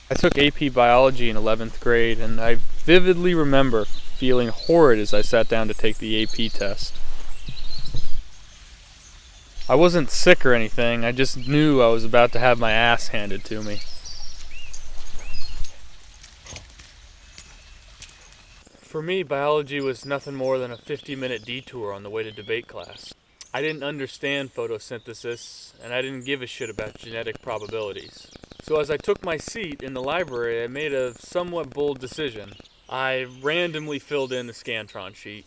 I took AP Biology in 11th grade, and I vividly remember feeling horrid as I sat down to take the AP test. I wasn't sick or anything, I just knew I was about to have my ass handed to me. For me, biology was nothing more than a 50-minute detour on the way to debate class. I didn't understand photosynthesis, and I didn't give a shit about genetic probabilities. So as I took my seat in the library, I made a somewhat bold decision. I randomly filled in the Scantron sheet,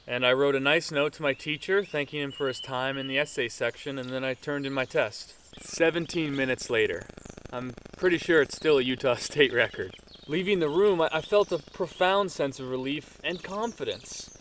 and I wrote a nice note to my teacher, thanking him for his time in the essay section, and then I turned in my test. 17 minutes later. I'm pretty sure it's still a Utah State record. Leaving the room, I felt a profound sense of relief and confidence.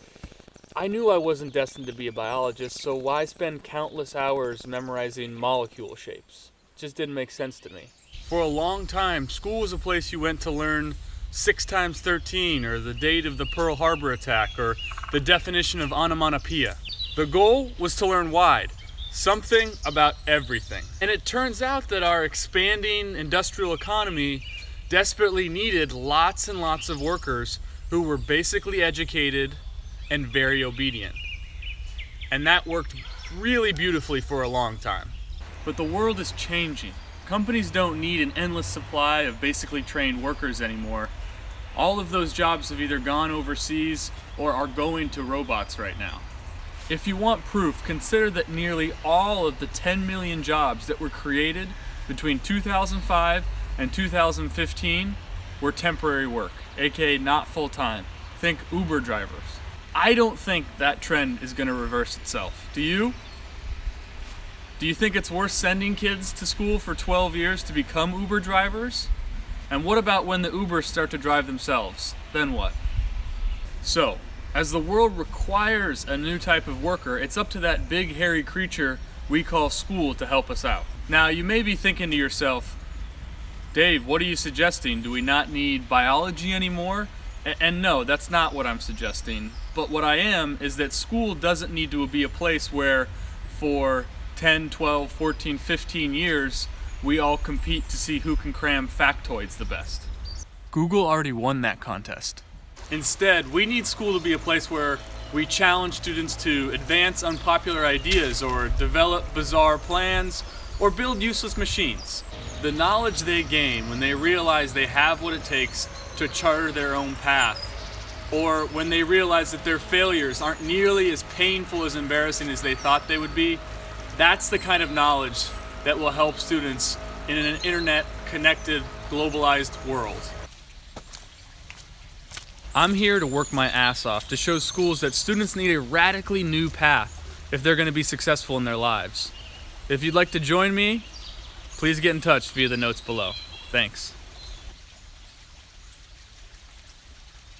I knew I wasn't destined to be a biologist, so why spend countless hours memorizing molecule shapes? It just didn't make sense to me. For a long time, school was a place you went to learn 6 times 13, or the date of the Pearl Harbor attack, or the definition of onomatopoeia. The goal was to learn wide, something about everything. And it turns out that our expanding industrial economy desperately needed lots and lots of workers who were basically educated and very obedient. And that worked really beautifully for a long time. But the world is changing. Companies don't need an endless supply of basically trained workers anymore. All of those jobs have either gone overseas or are going to robots right now. If you want proof, consider that nearly all of the 10 million jobs that were created between 2005 and 2015 were temporary work, aka not full-time. Think Uber drivers. I don't think that trend is going to reverse itself. Do you? Do you think it's worth sending kids to school for 12 years to become Uber drivers? And what about when the Ubers start to drive themselves? Then what? So, as the world requires a new type of worker, it's up to that big hairy creature we call school to help us out. Now, you may be thinking to yourself, Dave, what are you suggesting? Do we not need biology anymore? And no, that's not what I'm suggesting. But what I am is that school doesn't need to be a place where for 10, 12, 14, 15 years, we all compete to see who can cram factoids the best. Google already won that contest. Instead, we need school to be a place where we challenge students to advance unpopular ideas or develop bizarre plans or build useless machines. The knowledge they gain when they realize they have what it takes to charter their own path, or when they realize that their failures aren't nearly as painful as embarrassing as they thought they would be, that's the kind of knowledge that will help students in an internet-connected, globalized world. I'm here to work my ass off to show schools that students need a radically new path if they're going to be successful in their lives. If you'd like to join me, please get in touch via the notes below. Thanks.